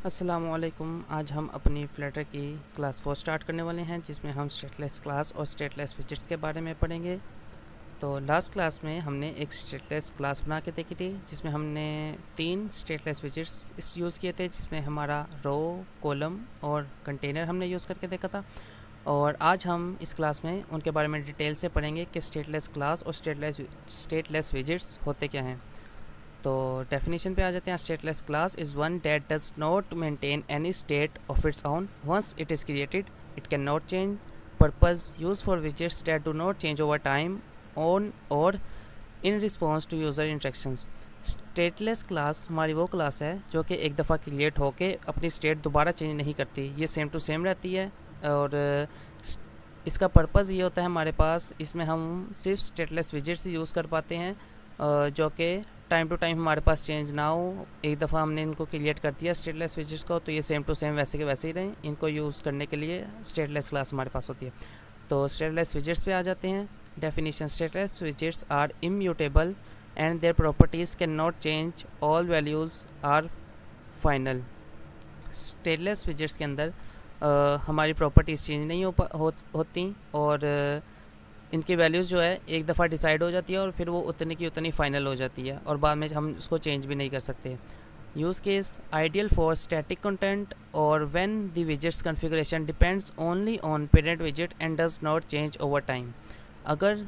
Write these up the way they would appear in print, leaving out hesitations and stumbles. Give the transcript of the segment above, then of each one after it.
अस्सलामुअलैकुम। आज हम अपनी फ्लटर की क्लास 4 स्टार्ट करने वाले हैं, जिसमें हम स्टेटलेस क्लास और स्टेटलेस विजेट्स के बारे में पढ़ेंगे। तो लास्ट क्लास में हमने एक स्टेटलेस क्लास बना के देखी थी, जिसमें हमने 3 स्टेटलेस विजेट्स यूज़ किए थे, जिसमें हमारा रो, कॉलम और कंटेनर हमने यूज़ करके देखा था। और आज हम इस क्लास में उनके बारे में डिटेल से पढ़ेंगे कि स्टेटलेस क्लास और स्टेटलेस विजेट्स होते क्या हैं। तो डेफिनेशन पे आ जाते हैं। Stateless class is one that does not maintain any state of its own. Once it is created it can not change. Purpose use for widgets that do not change over time on or in response to user instructions. Stateless class हमारी वो class है जो कि एक दफ़ा create होके अपनी state दोबारा चेंज नहीं करती, ये सेम टू सेम रहती है। और इसका पर्पज़ ये होता है हमारे पास, इसमें हम सिर्फ स्टेटलेस विजेट्स यूज़ कर पाते हैं जो कि टाइम टू टाइम हमारे पास चेंज ना हो। एक दफ़ा हमने इनको क्रिएट कर दिया स्टेटलेस विजेट्स को, तो ये सेम टू सेम वैसे के वैसे ही रहें। इनको यूज़ करने के लिए स्टेटलेस क्लास हमारे पास होती है। तो स्टेटलेस विजेट्स पे आ जाते हैं। Definition: stateless widgets are immutable and their properties can not change, all values are final. Stateless widgets के अंदर हमारी प्रॉपर्टीज़ चेंज नहीं होती और इनकी वैल्यूज़ जो है एक दफ़ा डिसाइड हो जाती है और फिर वो उतनी की उतनी फाइनल हो जाती है और बाद में हम उसको चेंज भी नहीं कर सकते। Use case: ideal for static content और when the widgets configuration depends only on parent विजेट and does not change over time. अगर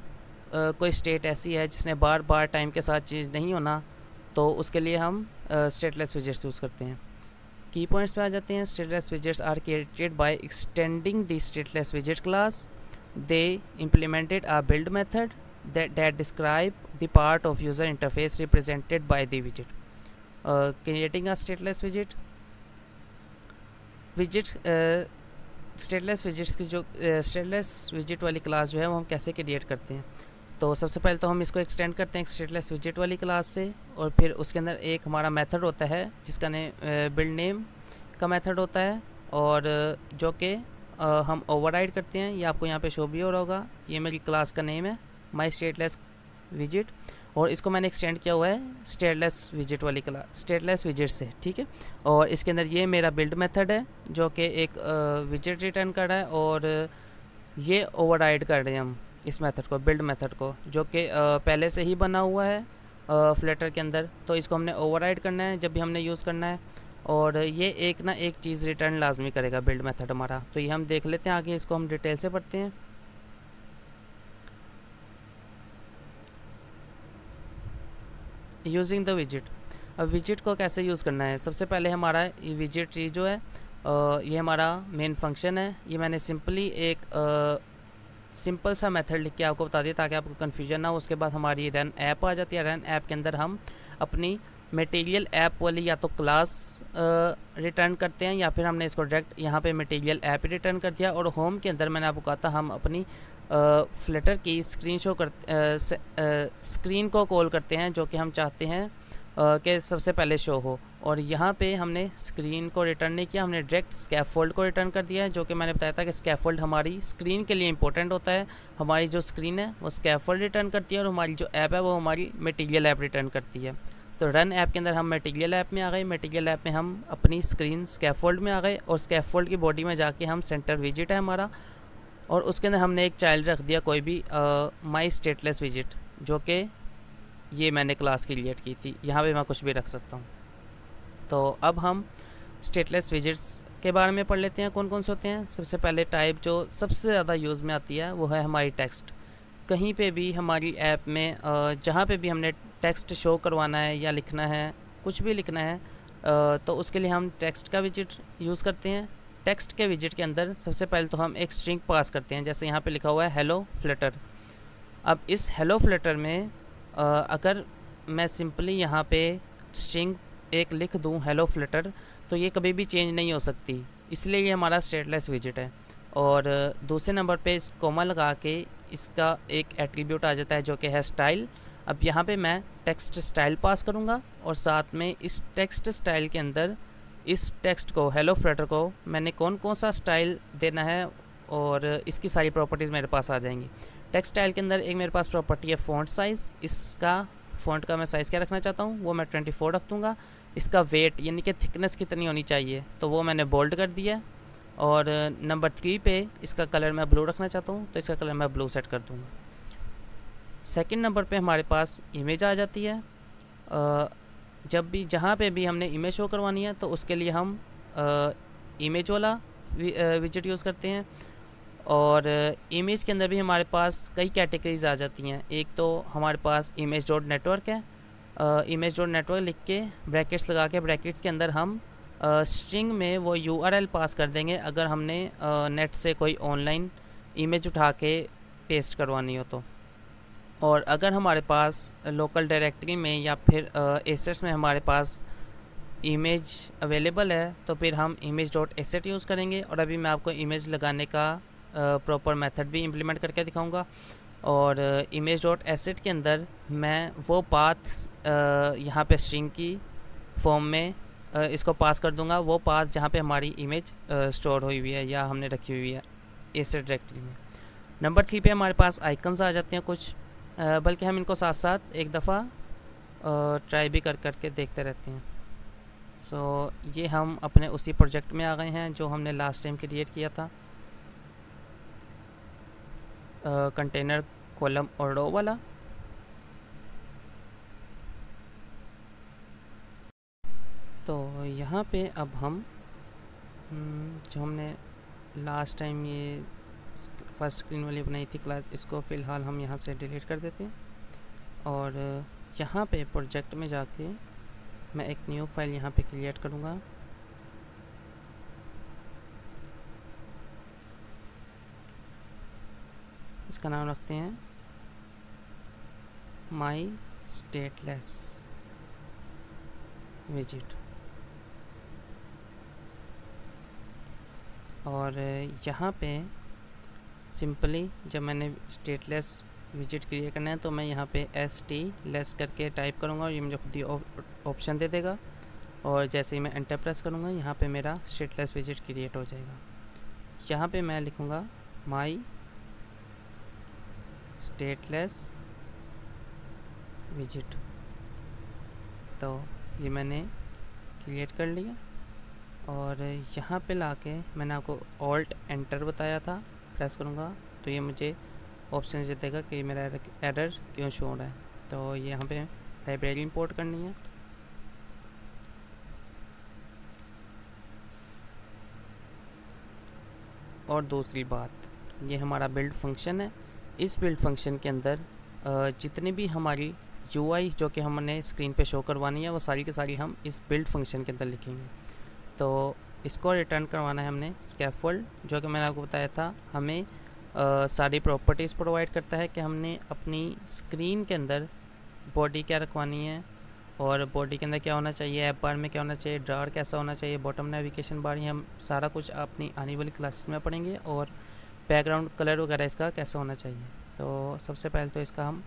कोई स्टेट ऐसी है जिसने बार बार टाइम के साथ चेंज नहीं होना, तो उसके लिए हम स्टेटलेस विजेट्स यूज़ करते हैं। की पॉइंट्स पे आ जाते हैं। Stateless widgets are created by extending the stateless विजेट class. They implemented a build method that describe the part of user interface represented by the widget. Creating a stateless widget. Stateless widgets की जो stateless विजेट वाली class जो है वो हम कैसे create करते हैं। तो सबसे पहले तो हम इसको एक्सटेंड करते हैं स्टेटलेस विजेट वाली क्लास से, और फिर उसके अंदर एक हमारा मेथड होता है जिसका बिल्ड नेम का मेथड होता है, और जो कि हम ओवरराइड करते हैं। ये आपको यहाँ पे शो भी हो रहा होगा। ये मेरी क्लास का नेम है माई स्टेटलेस विजेट, और इसको मैंने एक्सटेंड किया हुआ है स्टेटलेस विजेट वाली क्लास स्टेटलेस विजेट से, ठीक है। और इसके अंदर ये मेरा बिल्ड मेथड है जो कि एक विजेट रिटर्न कर रहा है, और ये ओवरराइड कर रहे हैं हम इस मेथड को, बिल्ड मेथड को, जो कि पहले से ही बना हुआ है फ्लटर के अंदर। तो इसको हमने ओवरराइड करना है जब भी हमने यूज़ करना है, और ये एक ना एक चीज़ रिटर्न लाजमी करेगा बिल्ड मेथड हमारा। तो ये हम देख लेते हैं आगे, इसको हम डिटेल से पढ़ते हैं। यूजिंग द विजेट। अब विजेट को कैसे यूज़ करना है। सबसे पहले हमारा ये विजेट चीज़ जो है ये हमारा मेन फंक्शन है। ये मैंने सिंपली एक सिंपल सा मेथड लिख के आपको बता दिया ताकि आपको कन्फ्यूजन ना हो। उसके बाद हमारी रन ऐप आ जाती है। रन ऐप के अंदर हम अपनी मटेरियल ऐप वाली या तो क्लास रिटर्न करते हैं, या फिर हमने इसको डायरेक्ट यहाँ पे मटेरियल ऐप रिटर्न कर दिया। और होम के अंदर मैंने आपको कहा था हम अपनी फ्लटर की स्क्रीन को कॉल करते हैं, जो कि हम चाहते हैं कि सबसे पहले शो हो। और यहाँ पे हमने स्क्रीन को रिटर्न नहीं किया, हमने डायरेक्ट स्कैफोल्ड को रिटर्न कर दिया है, जो कि मैंने बताया था कि स्कैफोल्ड हमारी स्क्रीन के लिए इंपॉर्टेंट होता है। हमारी जो स्क्रीन है वो स्कैफोल्ड रिटर्न करती है, और हमारी जो ऐप है वो हमारी मटेरियल ऐप रिटर्न करती है। तो रन ऐप के अंदर हम मटेरियल ऐप में आ गए, मटेरियल ऐप में हम अपनी स्क्रीन स्कैफोल्ड में आ गए, और स्कैफोल्ड की बॉडी में जाके हम सेंटर विजेट है हमारा, और उसके अंदर हमने एक चाइल्ड रख दिया कोई भी माई स्टेटलेस विजेट, जो कि ये मैंने क्लास क्रिएट की थी। यहाँ पे मैं कुछ भी रख सकता हूँ। तो अब हम स्टेटलेस विजेट्स के बारे में पढ़ लेते हैं कौन कौन से होते हैं। सबसे पहले टाइप जो सबसे ज़्यादा यूज़ में आती है वो है हमारी टेक्स्ट। कहीं पे भी हमारी ऐप में जहाँ पे भी हमने टेक्स्ट शो करवाना है या लिखना है, कुछ भी लिखना है, तो उसके लिए हम टेक्स्ट का विजेट यूज़ करते हैं। टेक्स्ट के विजेट के अंदर सबसे पहले तो हम एक स्ट्रिंग पास करते हैं, जैसे यहाँ पे लिखा हुआ है हेलो फ्लटर। अब इस हेलो फ्लटर में अगर मैं सिंपली यहाँ पे स्ट्रिंग एक लिख दूँ हेलो फ्लटर, तो ये कभी भी चेंज नहीं हो सकती, इसलिए ये हमारा स्टेटलेस विजेट है। और दूसरे नंबर पे इस कोमा लगा के इसका एक एट्रीब्यूट आ जाता है जो कि है स्टाइल। अब यहाँ पे मैं टेक्स्ट स्टाइल पास करूँगा, और साथ में इस टेक्स्ट स्टाइल के अंदर इस टेक्स्ट को हेलो फ्लटर को मैंने कौन कौन सा स्टाइल देना है, और इसकी सारी प्रॉपर्टीज़ मेरे पास आ जाएंगी। टेक्स्ट स्टाइल के अंदर एक मेरे पास प्रॉपर्टी है फ़ॉन्ट साइज़। इसका फ़ॉन्ट का मैं साइज़ क्या रखना चाहता हूँ वो मैं 24 रख दूँगा। इसका वेट यानी कि थिकनेस कितनी होनी चाहिए, तो वो मैंने बोल्ड कर दिया। और नंबर 3 पे इसका कलर मैं ब्लू रखना चाहता हूँ, तो इसका कलर मैं ब्लू सेट कर दूँगा। सेकंड नंबर पे हमारे पास इमेज आ जाती है। जब भी जहाँ पे भी हमने इमेज शो करवानी है तो उसके लिए हम इमेज वाला विजेट यूज़ करते हैं। और इमेज के अंदर भी हमारे पास कई कैटेगरीज आ जाती हैं। एक तो हमारे पास इमेज डॉट नेटवर्क है। इमेज डॉट नेटवर्क लिख के ब्रैकेट्स लगा के ब्रैकेट्स के अंदर हम स्ट्रिंग में वो URL पास कर देंगे अगर हमने नेट से कोई ऑनलाइन इमेज उठा के पेस्ट करवानी हो तो। और अगर हमारे पास लोकल डायरेक्टरी में या फिर एसेट्स में हमारे पास इमेज अवेलेबल है तो फिर हम इमेज डॉट एसेट यूज़ करेंगे। और अभी मैं आपको इमेज लगाने का प्रॉपर मेथड भी इम्प्लीमेंट करके दिखाऊंगा। और इमेज डॉट एसेट के अंदर मैं वो पाथ यहाँ पे स्ट्रिंग की फॉर्म में इसको पास कर दूंगा, वो पाथ जहाँ पे हमारी इमेज स्टोर हुई हुई है या हमने रखी हुई है एसेट डायरेक्टरी में। नंबर 3 पे हमारे पास आइकन्स आ जाते हैं कुछ, बल्कि हम इनको साथ साथ एक दफ़ा ट्राई भी करके देखते रहते हैं। सो ये हम अपने उसी प्रोजेक्ट में आ गए हैं जो हमने लास्ट टाइम क्रिएट किया था, कंटेनर कॉलम और रो वाला। तो यहाँ पे अब हम जो हमने लास्ट टाइम ये फर्स्ट स्क्रीन वाली बनाई थी क्लास, इसको फ़िलहाल हम यहाँ से डिलीट कर देते हैं। और यहाँ पे प्रोजेक्ट में जाके मैं एक न्यू फाइल यहाँ पे क्रिएट करूँगा। इसका नाम रखते हैं माई स्टेटलेस विजिट। और यहाँ पे सिंपली जब मैंने स्टेटलेस विजिट क्रिएट करना है तो मैं यहाँ पे ST लेस करके टाइप करूँगा और ये मुझे खुद ही ऑप्शन दे देगा। और जैसे ही मैं एंटर प्रेस करूँगा यहाँ पे मेरा स्टेटलेस विजिट क्रिएट हो जाएगा। यहाँ पे मैं लिखूँगा माई स्टेटलेस विजिट। तो ये मैंने क्रिएट कर लिया। और यहाँ पे लाके मैंने आपको ऑल्ट एंटर बताया था, प्रेस करूँगा तो ये मुझे ऑप्शन दे देगा कि मेरा एरर क्यों शो हो रहा है। तो ये यहाँ पे लाइब्रेरी इंपोर्ट करनी है। और दूसरी बात, ये हमारा बिल्ड फंक्शन है। इस बिल्ड फंक्शन के अंदर जितनी भी हमारी UI जो कि हमने स्क्रीन पे शो करवानी है वो सारी की सारी हम इस बिल्ड फंक्शन के अंदर लिखेंगे। तो इसको रिटर्न करवाना है हमने स्कैफोल्ड, जो कि मैंने आपको बताया था हमें सारी प्रॉपर्टीज़ प्रोवाइड करता है कि हमने अपनी स्क्रीन के अंदर बॉडी क्या रखवानी है और बॉडी के अंदर क्या होना चाहिए, ऐप बार में क्या होना चाहिए, ड्रार कैसा होना चाहिए, बॉटम नेविगेशन बार, ये हम सारा कुछ अपनी आने वाली क्लासेस में पढ़ेंगे। और बैकग्राउंड कलर वगैरह इसका कैसा होना चाहिए। तो सबसे पहले तो इसका हम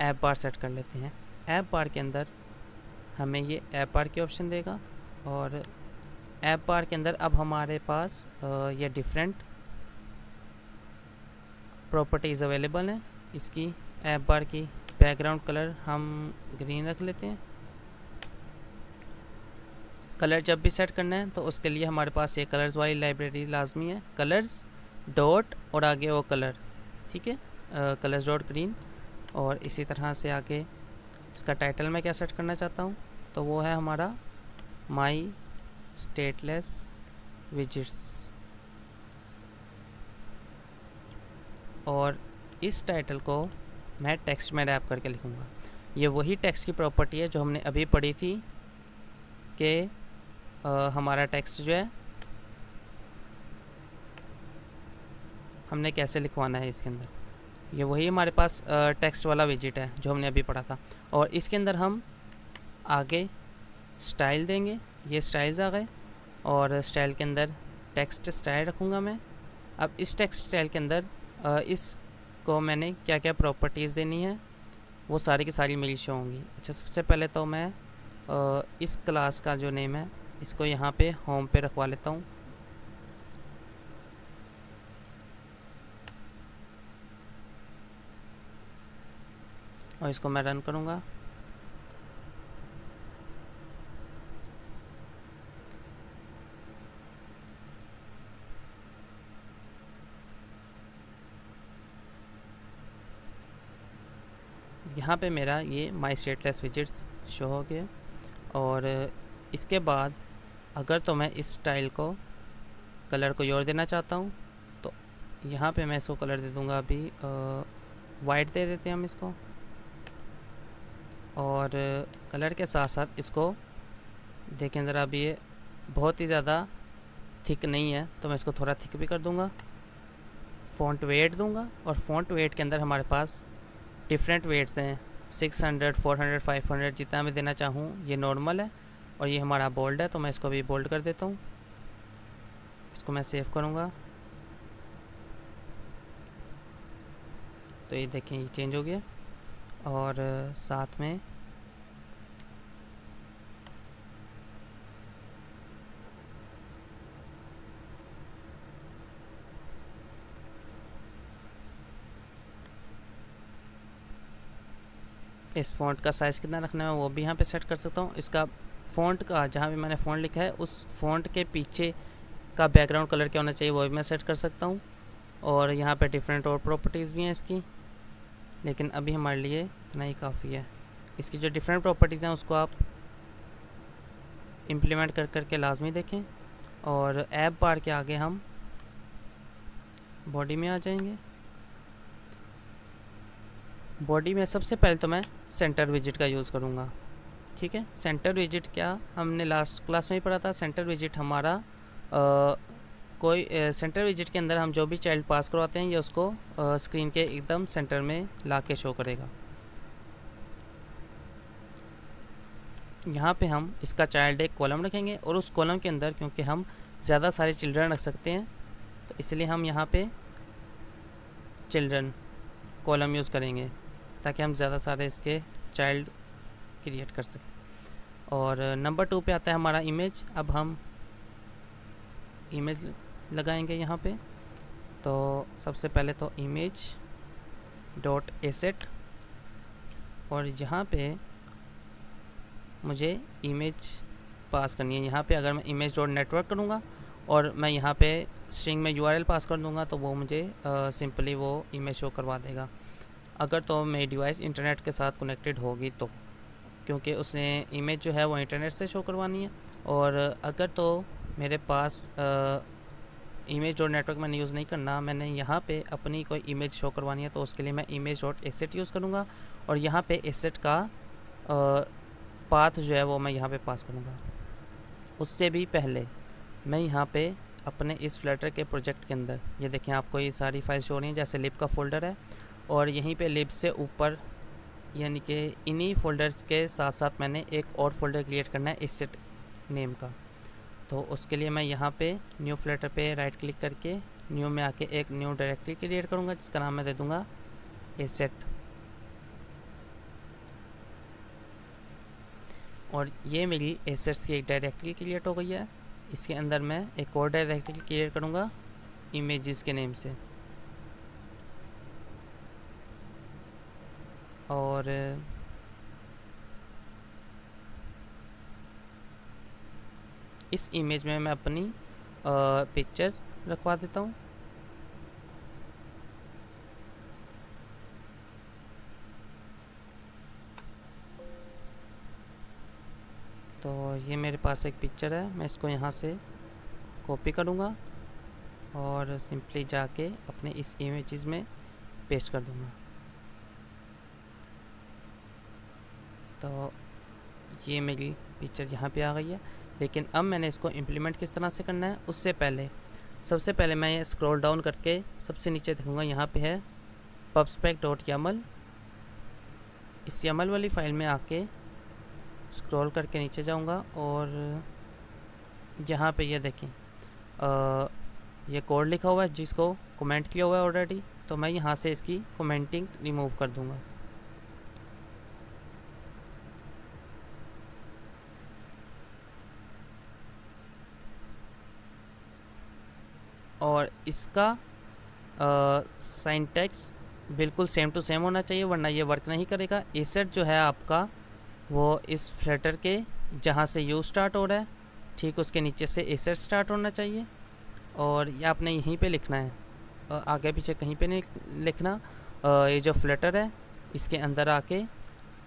ऐप बार सेट कर लेते हैं। ऐप बार के अंदर हमें ये ऐप बार की ऑप्शन देगा। और ऐप बार के अंदर अब हमारे पास ये डिफरेंट प्रॉपर्टीज़ अवेलेबल हैं इसकी। ऐप बार की बैकग्राउंड कलर हम ग्रीन रख लेते हैं। कलर जब भी सेट करना है तो उसके लिए हमारे पास ये कलर्स वाली लाइब्रेरी लाजमी है, कलर्स डॉट और आगे वो कलर, ठीक है, कलर्स डॉट ग्रीन। और इसी तरह से आगे इसका टाइटल मैं क्या सेट करना चाहता हूँ तो वो है हमारा माई स्टेटलेस विजिट्स। और इस टाइटल को मैं टेक्स्ट में रैप करके लिखूँगा। ये वही टेक्स्ट की प्रॉपर्टी है जो हमने अभी पढ़ी थी कि हमारा टेक्स्ट जो है हमने कैसे लिखवाना है इसके अंदर। ये वही हमारे पास टेक्स्ट वाला विजिट है जो हमने अभी पढ़ा था। और इसके अंदर हम आगे स्टाइल देंगे। ये स्टाइल्स आ गए और स्टाइल के अंदर टेक्स्ट स्टाइल रखूँगा मैं। अब इस टेक्स्ट स्टाइल के अंदर इसको मैंने क्या क्या प्रॉपर्टीज़ देनी है वो सारी की सारी मेरी शो होंगी। अच्छा, सबसे पहले तो मैं इस क्लास का जो नेम है इसको यहाँ पे होम पे रखवा लेता हूँ। और इसको मैं रन करूँगा। यहाँ पे मेरा ये माई स्टेटलेस विजेट्स शो हो गया। और इसके बाद अगर तो मैं इस स्टाइल को कलर को और देना चाहता हूँ तो यहाँ पे मैं इसको कलर दे दूँगा, अभी वाइट दे देते हैं हम इसको। और कलर के साथ साथ इसको देखें ज़रा, अभी ये बहुत ही ज़्यादा थिक नहीं है तो मैं इसको थोड़ा थिक भी कर दूँगा। फ़ॉन्ट वेट दूँगा और फ़ॉन्ट वेट के अंदर हमारे पास डिफरेंट वेट्स हैं, 600, 400, 500, जितना मैं देना चाहूँ। ये नॉर्मल है और ये हमारा बोल्ड है तो मैं इसको भी बोल्ड कर देता हूँ। इसको मैं सेव करूँगा तो ये देखें ये चेंज हो गया। और साथ में इस फ़ॉन्ट का साइज़ कितना रखना है वो भी यहाँ पे सेट कर सकता हूँ। इसका फ़ॉन्ट का जहाँ भी मैंने फ़ॉन्ट लिखा है उस फ़ॉन्ट के पीछे का बैकग्राउंड कलर क्या होना चाहिए वो भी मैं सेट कर सकता हूँ। और यहाँ पे डिफरेंट और प्रॉपर्टीज़ भी हैं इसकी, लेकिन अभी हमारे लिए इतना ही काफ़ी है। इसकी जो डिफरेंट प्रॉपर्टीज़ हैं उसको आप इम्प्लीमेंट कर करके लाजमी देखें। और ऐप बार के आगे हम बॉडी में आ जाएंगे। बॉडी में सबसे पहले तो मैं सेंटर विजिट का यूज़ करूँगा, ठीक है। सेंटर विजिट क्या हमने लास्ट क्लास में ही पढ़ा था। सेंटर विजिट हमारा कोई सेंटर विजिट के अंदर हम जो भी चाइल्ड पास करवाते हैं ये उसको स्क्रीन के एकदम सेंटर में ला के शो करेगा। यहाँ पे हम इसका चाइल्ड एक कॉलम रखेंगे और उस कॉलम के अंदर क्योंकि हम ज़्यादा सारे चिल्ड्रन रख सकते हैं तो इसलिए हम यहाँ पे चिल्ड्रन कॉलम यूज़ करेंगे ताकि हम ज़्यादा सारे इसके चाइल्ड क्रिएट कर सकें। और नंबर 2 पे आता है हमारा इमेज। अब हम इमेज लगाएंगे यहाँ पे। तो सबसे पहले तो इमेज डॉट एसेट, और यहाँ पे मुझे इमेज पास करनी है। यहाँ पे अगर मैं इमेज डॉट नेटवर्क करूँगा और मैं यहाँ पे स्ट्रिंग में URL पास कर दूँगा तो वो मुझे सिंपली वो इमेज शो करवा देगा। अगर तो मेरी डिवाइस इंटरनेट के साथ कनेक्टेड होगी तो, क्योंकि उसने इमेज जो है वो इंटरनेट से शो करवानी है। और अगर तो मेरे पास इमेज डॉट नेटवर्क मैंने यूज़ नहीं करना, मैंने यहाँ पे अपनी कोई इमेज शो करवानी है तो उसके लिए मैं इमेज डॉट एसेट यूज़ करूँगा और यहाँ पे एसेट का पाथ जो है वो मैं यहाँ पे पास करूँगा। उससे भी पहले मैं यहाँ पे अपने इस फ्लटर के प्रोजेक्ट के अंदर ये देखें आपको ये सारी फाइल शो हो रही हैं। जैसे लिब का फ़ोल्डर है और यहीं पे लिब से ऊपर यानी कि इन्हीं फ़ोल्डर्स के साथ साथ मैंने एक और फोल्डर क्रिएट करना है एसेट नेम का। तो उसके लिए मैं यहाँ पे न्यू फ्लटर पे राइट क्लिक करके न्यू में आके एक न्यू डायरेक्टरी क्रिएट करूँगा जिसका नाम मैं दे दूँगा एसेट। और ये मेरी एसेट्स की एक डायरेक्टरी क्रिएट हो गई है। इसके अंदर मैं एक और डायरेक्टरी क्रिएट करूँगा इमेजेस के नेम से। और इस इमेज में मैं अपनी पिक्चर रखवा देता हूँ। तो ये मेरे पास एक पिक्चर है, मैं इसको यहाँ से कॉपी करूँगा और सिंपली जाके अपने इस इमेजेस में पेस्ट कर दूँगा। तो ये मेरी पिक्चर यहाँ पे आ गई है। लेकिन अब मैंने इसको इम्प्लीमेंट किस तरह से करना है उससे पहले सबसे पहले मैं ये स्क्रॉल डाउन करके सबसे नीचे देखूँगा यहाँ पे है pubspec.yaml। इस YAML वाली फ़ाइल में आके स्क्रॉल करके नीचे जाऊँगा और यहाँ पे ये देखें ये कोड लिखा हुआ है जिसको कमेंट किया हुआ है ऑलरेडी। तो मैं यहाँ से इसकी कमेंटिंग रिमूव कर दूँगा। और इसका सिंटैक्स बिल्कुल सेम टू सेम होना चाहिए वरना ये वर्क नहीं करेगा। एसेट जो है आपका वो इस फ्लटर के जहाँ से यू स्टार्ट हो रहा है ठीक उसके नीचे से एसेट स्टार्ट होना चाहिए और ये आपने यहीं पे लिखना है, आगे पीछे कहीं पे नहीं लिखना। ये जो फ्लटर है इसके अंदर आके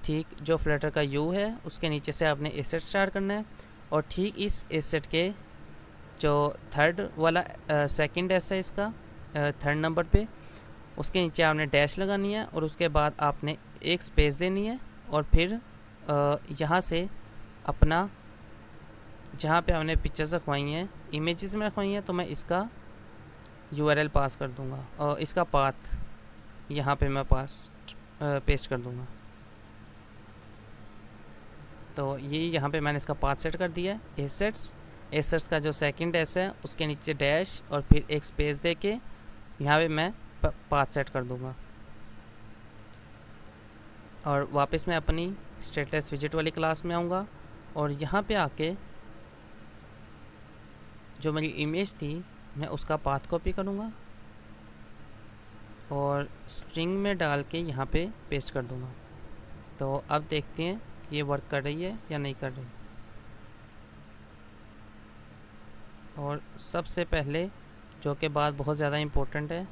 ठीक जो फ्लटर का यू है उसके नीचे से आपने एसेट स्टार्ट करना है, और ठीक इस एसेट के जो थर्ड वाला सेकंड एस है इसका थर्ड नंबर पे, उसके नीचे आपने डैश लगानी है और उसके बाद आपने एक स्पेस देनी है, और फिर यहाँ से अपना जहाँ पे आपने पिक्चर्स रखवाई हैं इमेजेस में रखवाई हैं, तो मैं इसका यूआरएल पास कर दूँगा और इसका पाथ यहाँ पे मैं पेस्ट कर दूँगा। तो ये यहाँ पे मैंने इसका पाथ सेट कर दिया है। एसेट्स का जो सेकंड एस है उसके नीचे डैश और फिर एक स्पेस दे के यहाँ पे मैं पाथ सेट कर दूँगा, और वापस मैं अपनी स्टेटलेस विजिट वाली क्लास में आऊँगा, और यहाँ पे आके जो मेरी इमेज थी मैं उसका पाथ कॉपी करूँगा और स्ट्रिंग में डाल के यहाँ पे पेस्ट कर दूँगा। तो अब देखते हैं कि ये वर्क कर रही है या नहीं कर रही। और सबसे पहले जो कि बात बहुत ज़्यादा इम्पोर्टेंट है,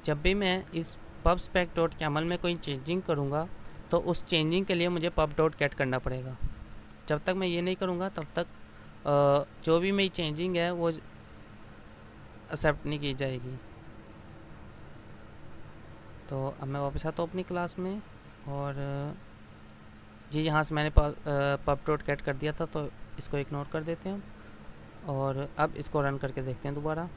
जब भी मैं इस pubspec.yaml में कोई चेंजिंग करूँगा तो उस चेंजिंग के लिए मुझे pub.get करना पड़ेगा। जब तक मैं ये नहीं करूँगा तब तक जो भी मेरी चेंजिंग है वो एक्सेप्ट नहीं की जाएगी। तो अब मैं वापस आता हूँ अपनी क्लास में, और जी यहाँ से मैंने pub.get कर दिया था तो इसको इग्नोर कर देते हैं, और अब इसको रन करके देखते हैं दोबारा।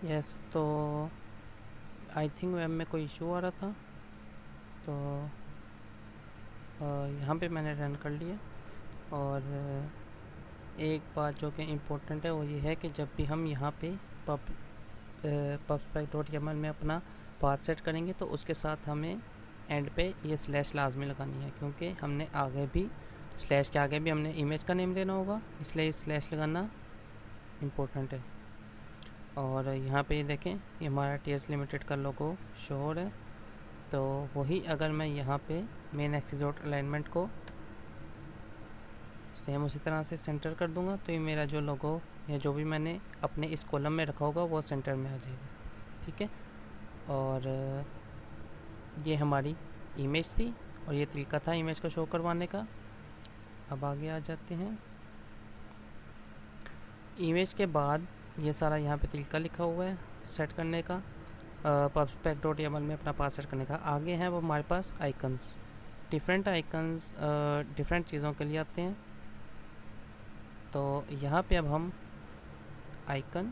यस, तो आई थिंक वेब में कोई इशू आ रहा था, तो यहाँ पे मैंने रन कर लिया। और एक बात जो कि इम्पोर्टेंट है वो ये है कि जब भी हम यहाँ पे pubspec.yaml में अपना पाथ सेट करेंगे तो उसके साथ हमें एंड पे ये स्लैश लाजमी लगानी है, क्योंकि हमने आगे भी स्लैश के आगे भी हमने इमेज का नेम देना होगा, इसलिए स्लैश लगाना इम्पोर्टेंट है। और यहाँ पे ये देखें ये हमारा TS लिमिटेड का लोगो शो हो रहा है, तो वही अगर मैं यहाँ पे मेन एक्सिस डॉट अलाइनमेंट को सेम उसी तरह से सेंटर कर दूंगा तो ये मेरा जो लोगो या जो भी मैंने अपने इस कॉलम में रखा होगा वो सेंटर में आ जाएगा। ठीक है, और ये हमारी इमेज थी और ये तरीका था इमेज को शो करवाने का। अब आगे आ जाते हैं। इमेज के बाद ये सारा यहाँ पे तरीका लिखा हुआ है सेट करने का, pubspec.yaml में अपना पास सेट करने का। आगे हैं वो हमारे पास आइकन्स, डिफरेंट आइकन्स डिफरेंट चीज़ों के लिए आते हैं। तो यहाँ पे अब हम आइकन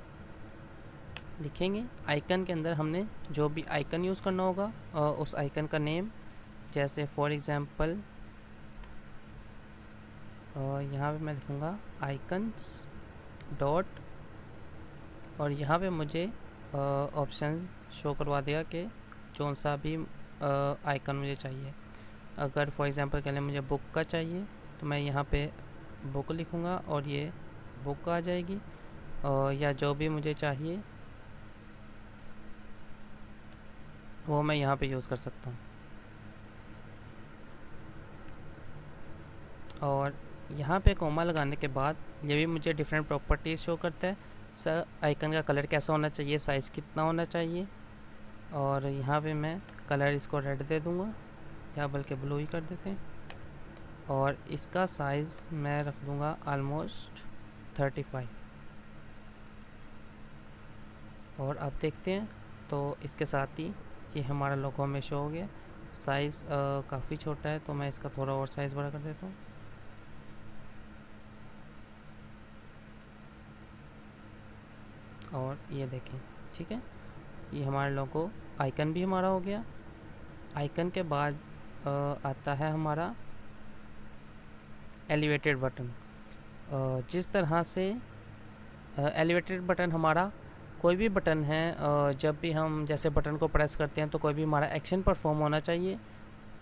लिखेंगे। आइकन के अंदर हमने जो भी आइकन यूज़ करना होगा उस आइकन का नेम, जैसे फॉर एग्ज़ाम्पल यहाँ पे मैं लिखूँगा आइकन्स डॉट, और यहाँ पे मुझे ऑप्शन शो करवा देगा कि कौन सा भी आइकन मुझे चाहिए। अगर फॉर एग्ज़ाम्पल के लिए मुझे बुक का चाहिए तो मैं यहाँ पे बुक लिखूँगा और ये बुक आ जाएगी, या जो भी मुझे चाहिए वो मैं यहाँ पे यूज़ कर सकता हूँ। और यहाँ पे कोमा लगाने के बाद ये भी मुझे डिफरेंट प्रॉपर्टीज़ शो करता है। सर आइकन का कलर कैसा होना चाहिए, साइज़ कितना होना चाहिए, और यहाँ पे मैं कलर इसको रेड दे दूँगा या बल्कि ब्लू ही कर देते हैं, और इसका साइज़ मैं रख दूँगा ऑलमोस्ट 35। और अब देखते हैं तो इसके साथ ही ये हमारा लोगो में शो हो गया। साइज़ काफ़ी छोटा है तो मैं इसका थोड़ा और साइज़ बड़ा कर देता हूँ। और ये देखें, ठीक है, ये हमारा लोगो आइकन भी हमारा हो गया। आइकन के बाद आता है हमारा एलिवेटेड बटन। जिस तरह से एलिवेटेड बटन हमारा कोई भी बटन है, जब भी हम जैसे बटन को प्रेस करते हैं तो कोई भी हमारा एक्शन परफॉर्म होना चाहिए,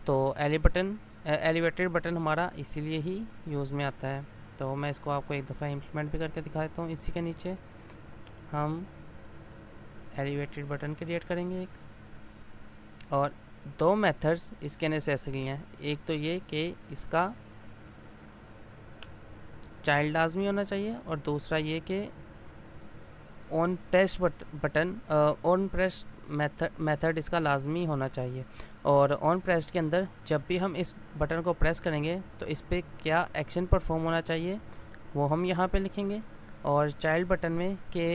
तो एलिवेटेड बटन हमारा इसीलिए ही यूज़ में आता है। तो मैं इसको आपको एक दफ़ा इम्प्लीमेंट भी करके दिखा देता हूँ। इसी के नीचे हम एलिवेटेड बटन क्रिएट करेंगे एक, और दो मेथड्स इसके नेसेसरी हैं। एक तो ये कि इसका चाइल्ड लाजमी होना चाहिए, और दूसरा ये कि on pressed button on pressed method इसका लाजमी होना चाहिए। और ऑन प्रेस्ड के अंदर जब भी हम इस बटन को प्रेस करेंगे तो इस पर क्या एक्शन परफॉर्म होना चाहिए वो हम यहाँ पे लिखेंगे। और चाइल्ड बटन में के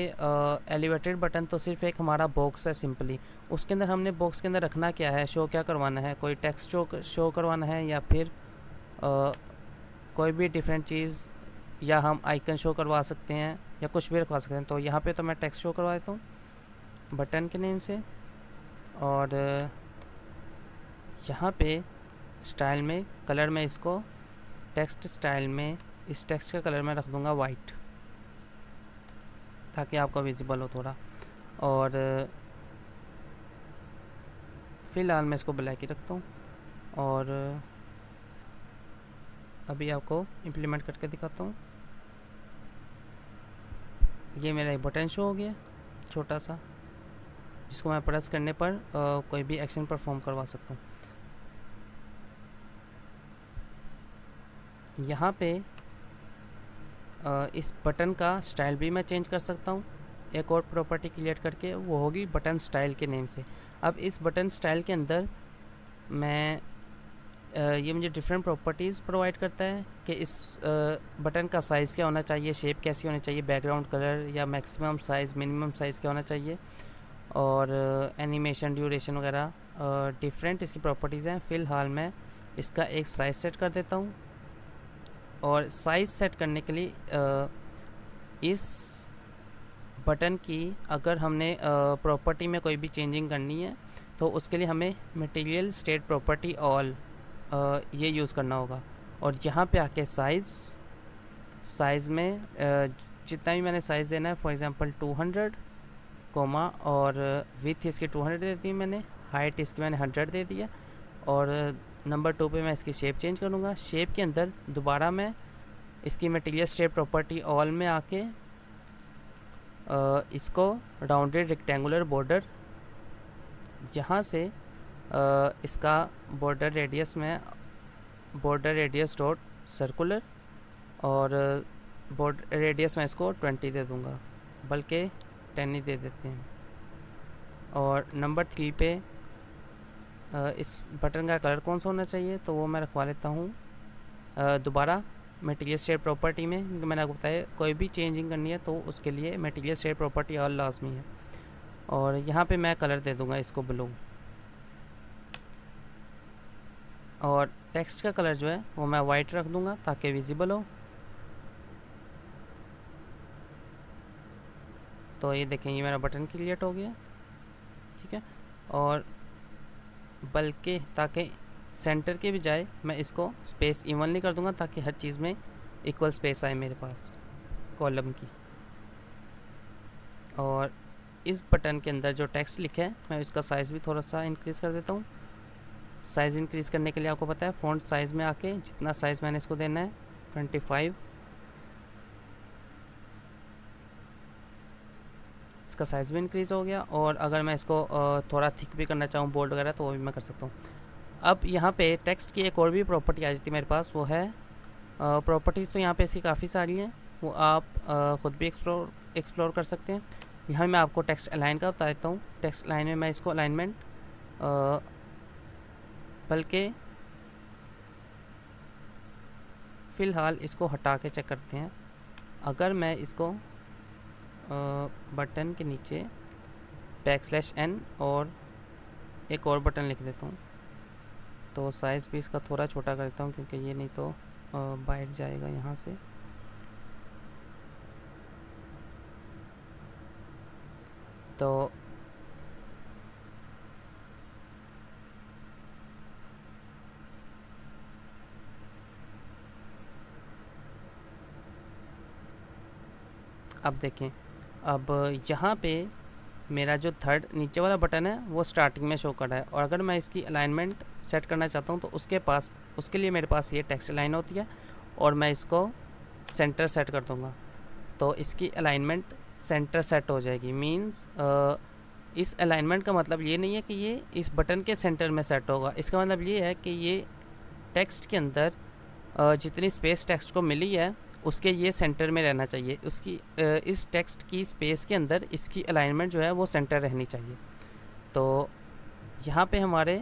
एलिवेटेड बटन तो सिर्फ एक हमारा बॉक्स है सिंपली, उसके अंदर हमने बॉक्स के अंदर रखना क्या है, शो क्या करवाना है, कोई टेक्स्ट शो करवाना है, या फिर कोई भी डिफरेंट चीज़, या हम आइकन शो करवा सकते हैं, या कुछ भी रखवा सकते हैं। तो यहाँ पे तो मैं टेक्स्ट शो करवा देता हूँ बटन के नेम से। और यहाँ पे स्टाइल में कलर में इसको टेक्स्ट स्टाइल में इस टेक्स्ट का कलर मैं रख दूँगा वाइट, ताकि आपको विजिबल हो थोड़ा। और फ़िलहाल मैं इसको ब्लैक ही रखता हूँ। और अभी आपको इम्प्लीमेंट करके दिखाता हूँ। ये मेरा एक बटन शो हो गया छोटा सा, जिसको मैं प्रेस करने पर कोई भी एक्शन परफॉर्म करवा सकता हूँ। यहाँ पे इस बटन का स्टाइल भी मैं चेंज कर सकता हूँ एक और प्रॉपर्टी क्रिएट करके, वो होगी बटन स्टाइल के नेम से। अब इस बटन स्टाइल के अंदर मैं ये मुझे डिफरेंट प्रॉपर्टीज़ प्रोवाइड करता है कि इस बटन का साइज़ क्या होना चाहिए, शेप कैसी होनी चाहिए, बैकग्राउंड कलर या मैक्सिमम साइज़ मिनिमम साइज़ क्या होना चाहिए, और एनिमेशन ड्यूरेशन वगैरह डिफरेंट इसकी प्रॉपर्टीज़ हैं। फ़िलहाल मैं इसका एक साइज़ सेट कर देता हूँ। और साइज़ सेट करने के लिए इस बटन की अगर हमने प्रॉपर्टी में कोई भी चेंजिंग करनी है तो उसके लिए हमें मटेरियल स्टेट प्रॉपर्टी ऑल ये यूज़ करना होगा। और यहाँ पे आके साइज़ में जितना भी मैंने साइज़ देना है, फॉर एग्जांपल 200 कोमा, और विथ इसकी 200 दे दी मैंने, हाइट इसकी मैंने 100 दे दिया। और नंबर 2 पे मैं इसकी शेप चेंज करूँगा। शेप के अंदर दोबारा मैं इसकी मटेरियल स्टेट प्रॉपर्टी ऑल में आके इसको राउंडेड रेक्टेंगुलर बॉर्डर, यहाँ से इसका बॉर्डर रेडियस डॉट सर्कुलर, और बॉर्डर रेडियस मैं इसको 20 दे दूँगा, बल्कि 10 ही दे देते हैं। और नंबर 3 पे इस बटन का कलर कौन सा होना चाहिए तो वो मैं रखवा लेता हूँ दोबारा मटेरियल स्टेट प्रॉपर्टी में। मैंने आपको बताया कोई भी चेंजिंग करनी है तो उसके लिए मटेरियल स्टेट प्रॉपर्टी और लाजमी है। और यहाँ पे मैं कलर दे दूँगा इसको ब्लू, और टेक्स्ट का कलर जो है वो मैं वाइट रख दूँगा ताकि विजिबल हो। तो ये देखें, ये मेरा बटन क्रिएट हो गया, ठीक है। और बल्कि ताकि सेंटर के बजाय मैं इसको स्पेस इवनली कर दूंगा ताकि हर चीज़ में इक्वल स्पेस आए मेरे पास कॉलम की। और इस बटन के अंदर जो टेक्स्ट लिखा है मैं इसका साइज़ भी थोड़ा सा इंक्रीज़ कर देता हूँ। साइज़ इंक्रीज़ करने के लिए आपको पता है फ़ॉन्ट साइज़ में आके जितना साइज़ मैंने इसको देना है 25, इसका साइज़ भी इंक्रीज़ हो गया। और अगर मैं इसको थोड़ा थिक भी करना चाहूँ बोल्ड वगैरह तो वो भी मैं कर सकता हूँ। अब यहाँ पे टेक्स्ट की एक और भी प्रॉपर्टी आ जाती है मेरे पास, वो है प्रॉपर्टीज़ तो यहाँ पे इसकी काफ़ी सारी हैं, वो आप ख़ुद भी एक्सप्लोर कर सकते हैं। यहाँ मैं आपको टेक्स्ट अलाइन का बता देता हूँ। टेक्स्ट अलाइन में मैं इसको अलाइनमेंट बल्कि फ़िलहाल इसको हटा के चेक करते हैं। अगर मैं इसको बटन के नीचे \n और एक और बटन लिख देता हूँ तो साइज़ भी इसका थोड़ा छोटा कर देता हूँ, क्योंकि ये नहीं तो बाहर जाएगा यहाँ से। तो अब देखें, अब यहाँ पे मेरा जो थर्ड नीचे वाला बटन है वो स्टार्टिंग में शो कर रहा है, और अगर मैं इसकी अलाइनमेंट सेट करना चाहता हूँ तो उसके लिए मेरे पास ये टेक्स्ट लाइन होती है और मैं इसको सेंटर सेट कर दूँगा तो इसकी अलाइनमेंट सेंटर सेट हो जाएगी। मीन्स इस अलाइनमेंट का मतलब ये नहीं है कि ये इस बटन के सेंटर में सेट होगा, इसका मतलब ये है कि ये टेक्स्ट के अंदर जितनी स्पेस टेक्स्ट को मिली है उसके ये सेंटर में रहना चाहिए, उसकी इस टेक्स्ट की स्पेस के अंदर इसकी अलाइनमेंट जो है वो सेंटर रहनी चाहिए। तो यहाँ पे हमारे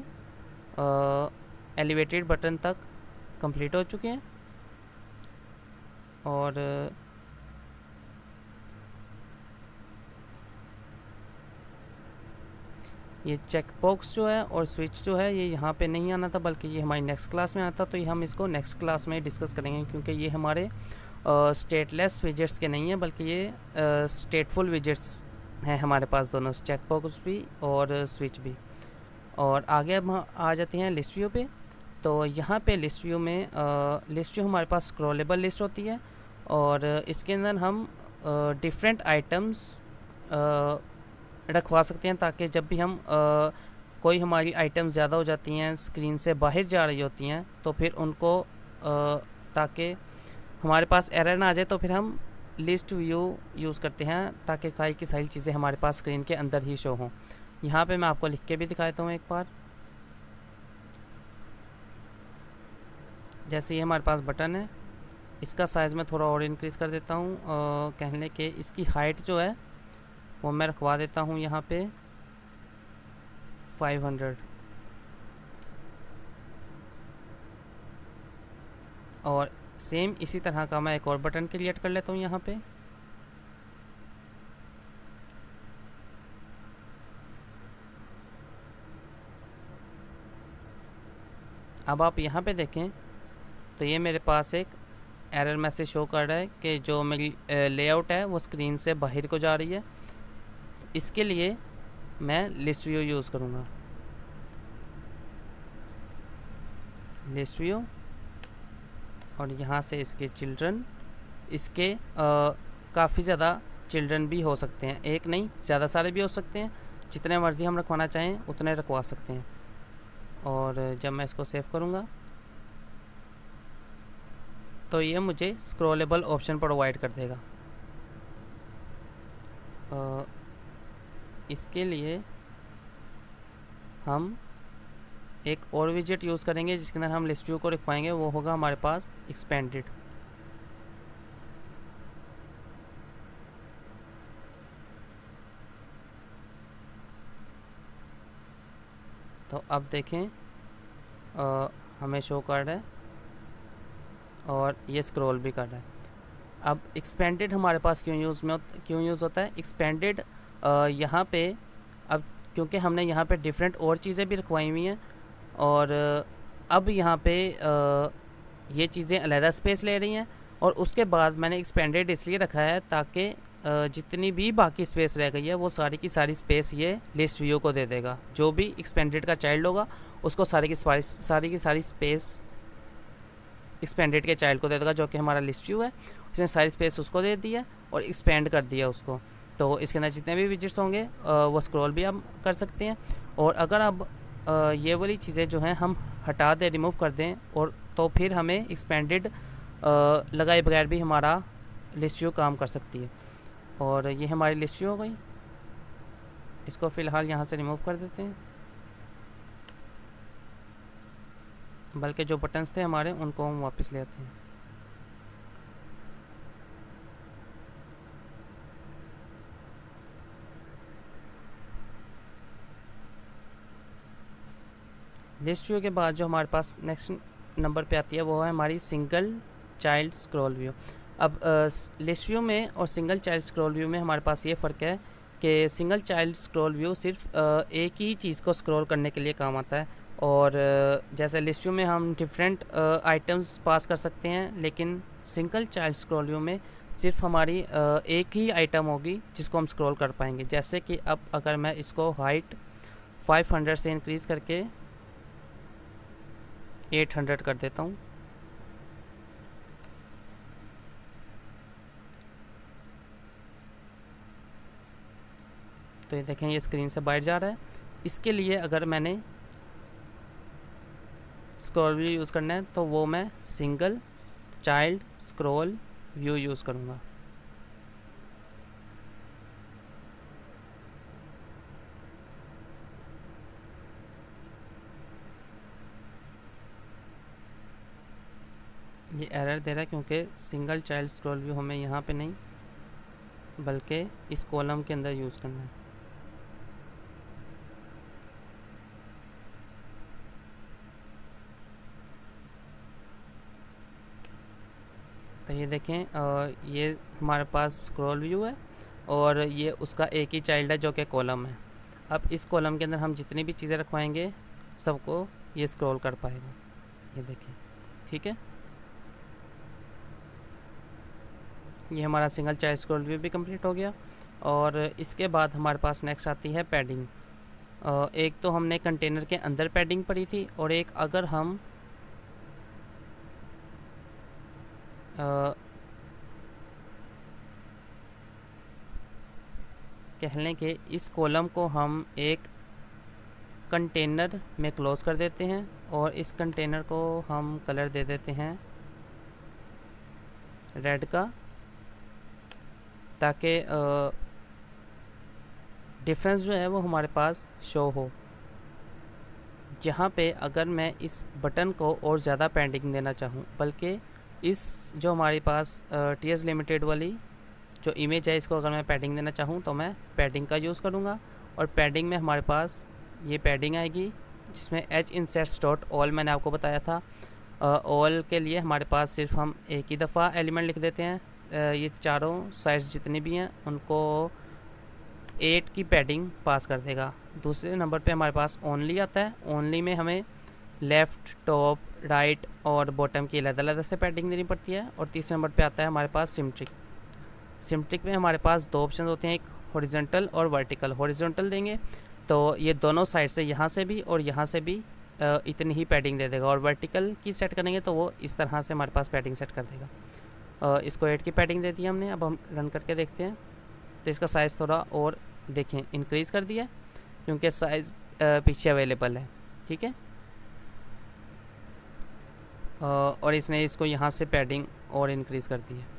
एलिवेटेड बटन तक कंप्लीट हो चुके हैं और ये चेक बॉक्स जो है और स्विच जो है ये यहाँ पे नहीं आना था, बल्कि ये हमारी नेक्स्ट क्लास में आना था। तो ये हम इसको नेक्स्ट क्लास में डिस्कस करेंगे क्योंकि ये हमारे स्टेटलेस विजेट्स के नहीं है, बल्कि ये स्टेटफुल विजेट्स हैं हमारे पास दोनों, चेक बॉक्स भी और स्विच भी। और आगे अब हम आ जाते हैं लिस्ट व्यू पे। तो यहाँ पे लिस्ट व्यू में लिस्ट व्यू हमारे पास स्क्रॉलेबल लिस्ट होती है और इसके अंदर हम डिफरेंट आइटम्स रखवा सकते हैं ताकि जब भी हम कोई हमारी आइटम ज़्यादा हो जाती हैं, स्क्रीन से बाहर जा रही होती हैं, तो फिर उनको ताकि हमारे पास एरर ना आ जाए तो फिर हम लिस्ट व्यू यूज़ करते हैं ताकि सारी की सारी चीज़ें हमारे पास स्क्रीन के अंदर ही शो हों। यहाँ पे मैं आपको लिख के भी दिखा देता हूँ एक बार। जैसे ये हमारे पास बटन है, इसका साइज़ मैं थोड़ा और इंक्रीज़ कर देता हूँ, कहने के इसकी हाइट जो है वो मैं रखवा देता हूँ यहाँ पे 500 और सेम इसी तरह का मैं एक और बटन क्रिएट कर लेता हूँ यहाँ पे। अब आप यहाँ पे देखें तो ये मेरे पास एक एरर मैसेज शो कर रहा है कि जो मेरी लेआउट है वो स्क्रीन से बाहर को जा रही है। तो इसके लिए मैं लिस्ट व्यू यूज़ करूँगा, लिस्ट व्यू, और यहाँ से इसके चिल्ड्रन, इसके काफ़ी ज़्यादा चिल्ड्रन भी हो सकते हैं, एक नहीं ज़्यादा सारे भी हो सकते हैं, जितने मर्ज़ी हम रखवाना चाहें उतने रखवा सकते हैं। और जब मैं इसको सेव करूँगा तो ये मुझे स्क्रॉलेबल ऑप्शन प्रोवाइड कर देगा। इसके लिए हम एक और विजेट यूज़ करेंगे जिसके अंदर हम लिस्ट व्यू को रखवाएंगे, वो होगा हमारे पास एक्सपेंडेड। तो अब देखें हमें शो कर रहा है और ये स्क्रॉल भी कर रहा है। अब एक्सपेंडेड हमारे पास क्यों यूज़ होता है एक्सपेंडेड यहाँ पे? अब क्योंकि हमने यहाँ पे डिफरेंट और चीज़ें भी रखवाई हुई हैं और अब यहाँ पे ये चीज़ें अलहदा स्पेस ले रही हैं, और उसके बाद मैंने एक्सपेंडेड इसलिए रखा है ताकि जितनी भी बाकी स्पेस रह गई है वो सारी की सारी स्पेस ये लिस्ट व्यू को दे देगा। जो भी एक्सपेंडेड का चाइल्ड होगा उसको सारी की सारी स्पेस एक्सपेंडेड के चाइल्ड को दे देगा, जो कि हमारा लिस्ट व्यू है। उसने सारी स्पेस उसको दे दी है और एक्सपेंड कर दिया उसको। तो इसके अंदर जितने भी विजिट्स होंगे वो स्क्रॉल भी आप कर सकते हैं। और अगर अब ये वाली चीज़ें जो हैं हम हटा दें, रिमूव कर दें, और तो फिर हमें एक्सपेंडेड लगाए बगैर भी हमारा लिस्ट व्यू काम कर सकती है। और ये हमारी लिस्ट व्यू हो गई। इसको फ़िलहाल यहाँ से रिमूव कर देते हैं, बल्कि जो बटन्स थे हमारे उनको हम वापस ले आते हैं। लिस्ट व्यू के बाद जो हमारे पास नेक्स्ट नंबर पे आती है वो है हमारी सिंगल चाइल्ड स्क्रॉल व्यू। अब लिस्ट व्यू में और सिंगल चाइल्ड स्क्रॉल व्यू में हमारे पास ये फ़र्क है कि सिंगल चाइल्ड स्क्रॉल व्यू सिर्फ एक ही चीज़ को स्क्रॉल करने के लिए काम आता है, और जैसे लिस्ट व्यू में हम डिफरेंट आइटम्स पास कर सकते हैं, लेकिन सिंगल चाइल्ड स्क्रॉल व्यू में सिर्फ हमारी एक ही आइटम होगी जिसको हम स्क्रॉल कर पाएंगे। जैसे कि अब अगर मैं इसको हाइट 500 से इंक्रीज़ करके 800 कर देता हूँ, तो ये देखें ये स्क्रीन से बाहर जा रहा है। इसके लिए अगर मैंने स्क्रॉल व्यू यूज़ करना है तो वो मैं single child scroll view use करूँगा। ये एरर दे रहा है क्योंकि सिंगल चाइल्ड स्क्रॉल व्यू हमें यहाँ पे नहीं बल्कि इस कॉलम के अंदर यूज़ करना है। तो ये देखें ये हमारे पास स्क्रॉल व्यू है और ये उसका एक ही चाइल्ड है जो कि कॉलम है। अब इस कॉलम के अंदर हम जितनी भी चीज़ें रखवाएंगे सबको ये स्क्रॉल कर पाएगा। ये देखें, ठीक है। ये हमारा सिंगल चाइल्ड स्क्रॉल व्यू भी कंप्लीट हो गया। और इसके बाद हमारे पास नेक्स्ट आती है पैडिंग। एक तो हमने कंटेनर के अंदर पैडिंग पड़ी थी और एक अगर हम कह लें कि इस कॉलम को हम एक कंटेनर में क्लोज कर देते हैं और इस कंटेनर को हम कलर दे देते हैं रेड का, ताकि डिफरेंस जो है वो हमारे पास शो हो। यहाँ पे अगर मैं इस बटन को और ज़्यादा पैडिंग देना चाहूँ, बल्कि इस जो हमारे पास TS लिमिटेड वाली जो इमेज है इसको अगर मैं पैडिंग देना चाहूँ तो मैं पैडिंग का यूज़ करूँगा। और पैडिंग में हमारे पास ये पैडिंग आएगी जिसमें hinserts.all मैंने आपको बताया था। ऑल के लिए हमारे पास सिर्फ हम एक ही दफ़ा एलिमेंट लिख देते हैं। ये चारों साइड्स जितनी भी हैं उनको 8 की पैडिंग पास कर देगा। दूसरे नंबर पे हमारे पास ओनली आता है। ओनली में हमें लेफ़्ट, टॉप, राइट और बॉटम की अलग-अलग से पैडिंग देनी पड़ती है। और तीसरे नंबर पे आता है हमारे पास सिमेट्रिक। सिमेट्रिक में हमारे पास दो ऑप्शन होते हैं, एक हॉरिजॉन्टल और वर्टिकल। हॉरिजॉन्टल देंगे तो ये दोनों साइड से यहाँ से भी और यहाँ से भी इतनी ही पैडिंग दे देगा। और वर्टिकल की सेट करेंगे तो वो इस तरह से हमारे पास पैडिंग सेट कर देगा। इसको 8 की पैडिंग दे दी हमने। अब हम रन करके देखते हैं तो इसका साइज़ थोड़ा और देखें इंक्रीज़ कर दिया क्योंकि साइज़ पीछे अवेलेबल है, ठीक है। और इसने इसको यहाँ से पैडिंग और इंक्रीज़ कर दी है।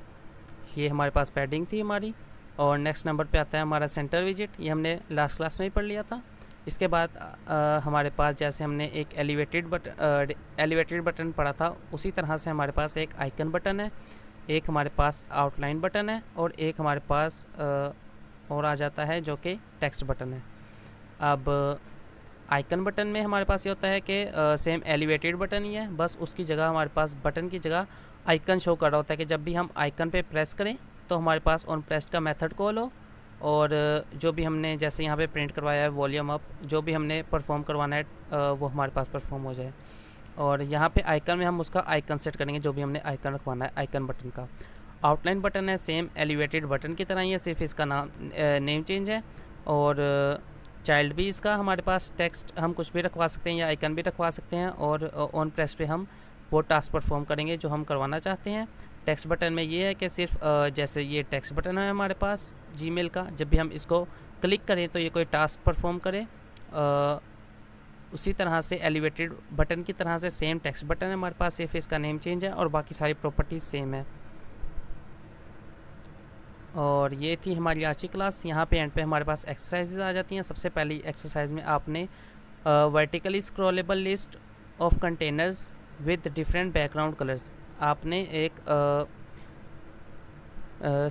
ये हमारे पास पैडिंग थी हमारी। और नेक्स्ट नंबर पे आता है हमारा सेंटर विजिट। ये हमने लास्ट क्लास में ही पढ़ लिया था। इसके बाद हमारे पास जैसे हमने एक एलिवेटेड बटन पढ़ा था उसी तरह से हमारे पास एक आइकन बटन है, एक हमारे पास आउटलाइन बटन है और एक हमारे पास और आ जाता है जो कि टेक्स्ट बटन है। अब आइकन बटन में हमारे पास ये होता है कि सेम एलिवेटेड बटन ही है, बस उसकी जगह हमारे पास बटन की जगह आइकन शो कर रहा होता है कि जब भी हम आइकन पे प्रेस करें तो हमारे पास ऑन प्रेस्ड का मेथड कॉल हो और जो भी हमने जैसे यहाँ पे प्रिंट करवाया है वॉल्यूम अप, जो भी हमने परफॉर्म करवाना है वो हमारे पास परफॉर्म हो जाए। और यहाँ पे आइकन में हम उसका आइकन सेट करेंगे जो भी हमने आइकन रखवाना है आइकन बटन का। आउटलाइन बटन है सेम एलिवेटेड बटन की तरह ही है, सिर्फ इसका नेम चेंज है। और चाइल्ड भी इसका हमारे पास टेक्स्ट हम कुछ भी रखवा सकते हैं या आइकन भी रखवा सकते हैं। और ऑन प्रेस पे हम वो टास्क परफॉर्म करेंगे जो हम करवाना चाहते हैं। टेक्स्ट बटन में ये है कि सिर्फ जैसे ये टेक्स्ट बटन है हमारे पास जीमेल का, जब भी हम इसको क्लिक करें तो ये कोई टास्क परफॉर्म करे। उसी तरह से एलिवेटेड बटन की तरह से सेम टेक्स्ट बटन है हमारे पास, सिर्फ इसका नेम चेंज है और बाकी सारी प्रॉपर्टीज़ सेम है। और ये थी हमारी आज की क्लास। यहाँ पे एंड पे हमारे पास एक्सरसाइजेज आ जाती हैं। सबसे पहली एक्सरसाइज में आपने vertically scrollable list of containers with different background colours, आपने एक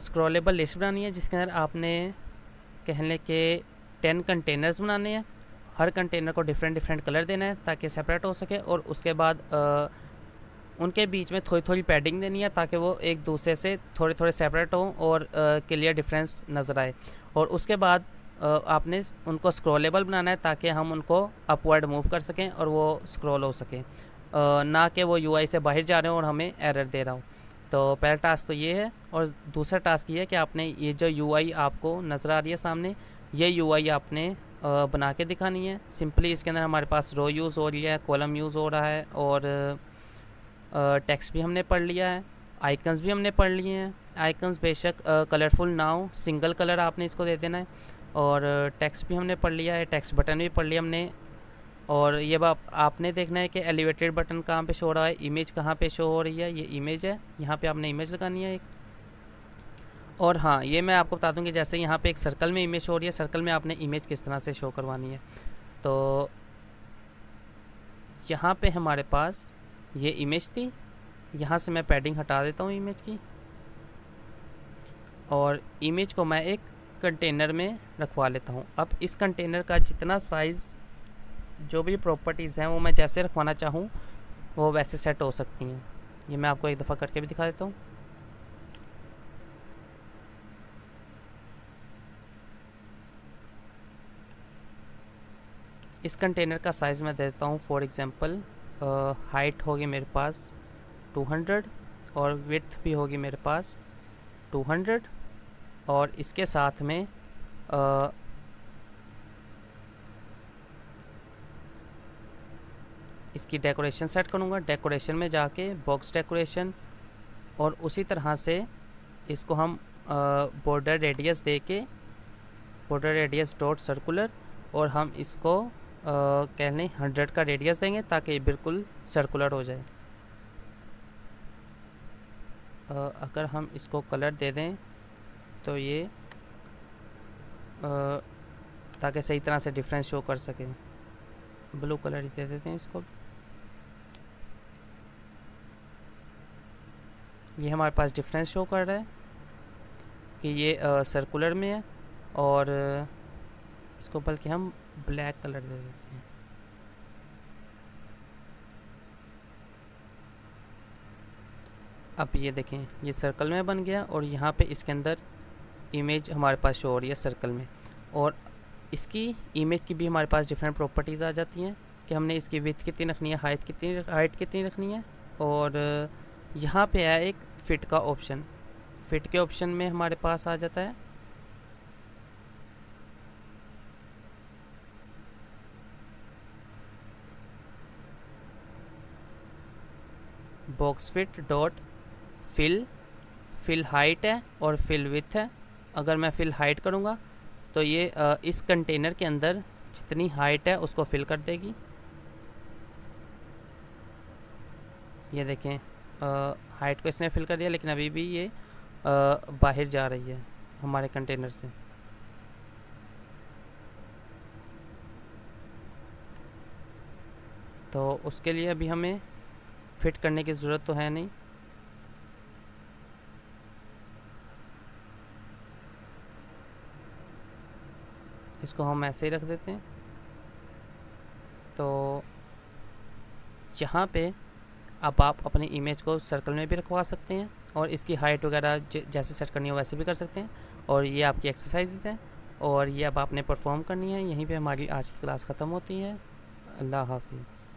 स्क्रॉलेबल लिस्ट बनानी है जिसके अंदर आपने कह लें कि 10 कंटेनर्स बनाने हैं। हर कंटेनर को डिफरेंट कलर देना है ताकि सेपरेट हो सके। और उसके बाद उनके बीच में थोड़ी थोड़ी पैडिंग देनी है ताकि वो एक दूसरे से थोड़े सेपरेट हों और क्लियर डिफरेंस नज़र आए। और उसके बाद आपने उनको स्क्रॉलेबल बनाना है ताकि हम उनको अपवर्ड मूव कर सकें और वो स्क्रॉल हो सकें, ना कि वो UI से बाहर जा रहे हो और हमें एरर दे रहा हो। तो पहला टास्क तो ये है। और दूसरा टास्क ये है कि आपने ये जो UI आपको नज़र आ रही है सामने, ये UI आपने बना के दिखानी है। सिंपली इसके अंदर हमारे पास रो यूज़ हो रही है, कॉलम यूज़ हो रहा है और टेक्स्ट भी हमने पढ़ लिया है, आइकन्स भी हमने पढ़ लिए हैं। आइकन्स बेशक कलरफुल ना हो, सिंगल कलर आपने इसको दे देना है। और टेक्स्ट भी हमने पढ़ लिया है, टेक्स्ट बटन भी पढ़ लिया हमने। और ये आपने देखना है कि एलिवेटेड बटन कहाँ पे शो हो रहा है, इमेज कहाँ पे शो हो रही है। ये इमेज है, यहाँ पे आपने इमेज लगानी है एक। और हाँ, ये मैं आपको बता दूँ कि जैसे यहाँ पे एक सर्कल में इमेज शो हो रही है, सर्कल में आपने इमेज किस तरह से शो करवानी है। तो यहाँ पे हमारे पास ये इमेज थी, यहाँ से मैं पैडिंग हटा देता हूँ इमेज की, और इमेज को मैं एक कंटेनर में रखवा लेता हूँ। अब इस कंटेनर का जितना साइज़, जो भी प्रॉपर्टीज़ हैं वो मैं जैसे रखवाना चाहूँ वो वैसे सेट हो सकती हैं। ये मैं आपको एक दफ़ा करके भी दिखा देता हूँ। इस कंटेनर का साइज़ मैं दे देता हूँ, फॉर एग्ज़ाम्पल हाइट होगी मेरे पास 200 और विड्थ भी होगी मेरे पास 200, और इसके साथ में इसकी डेकोरेशन सेट करूँगा। डेकोरेशन में जाके बॉक्स डेकोरेशन, और उसी तरह से इसको हम बॉर्डर रेडियस दे के, बॉर्डर रेडियस डॉट सर्कुलर, और हम इसको कह लें 100 का रेडियस देंगे ताकि बिल्कुल सर्कुलर हो जाए। अगर हम इसको कलर दे दें तो ये ताकि सही तरह से डिफरेंस शो कर सके, ब्लू कलर ही दे देते हैं इसको। ये हमारे पास डिफरेंस शो कर रहा है कि ये सर्कुलर में है, और इसको बल्कि हम ब्लैक कलर दे देते हैं। अब ये देखें, ये सर्कल में बन गया, और यहाँ पे इसके अंदर इमेज हमारे पास शो हो रही है सर्कल में। और इसकी इमेज की भी हमारे पास डिफरेंट प्रॉपर्टीज़ आ जाती हैं कि हमने इसकी विड्थ कितनी रखनी है, हाइट कितनी रखनी है। और यहाँ पे है एक फिट का ऑप्शन, फिट के ऑप्शन में हमारे पास आ जाता है box fit dot fill height है और फिल विड्थ है। अगर मैं फिल हाइट करूँगा तो ये इस कंटेनर के अंदर जितनी हाइट है उसको फिल कर देगी। ये देखें, हाइट को इसने फिल कर दिया, लेकिन अभी भी ये बाहर जा रही है हमारे कंटेनर से। तो उसके लिए अभी हमें फिट करने की ज़रूरत तो है नहीं। इसको हम ऐसे ही रख देते हैं। तो यहाँ पे अब आप अपनी इमेज को सर्कल में भी रखवा सकते हैं, और इसकी हाइट वगैरह जैसे सेट करनी हो वैसे भी कर सकते हैं। और ये आपकी एक्सरसाइजेज हैं, और ये अब आपने परफॉर्म करनी है। यहीं पे हमारी आज की क्लास ख़त्म होती है। अल्लाह हाफिज़।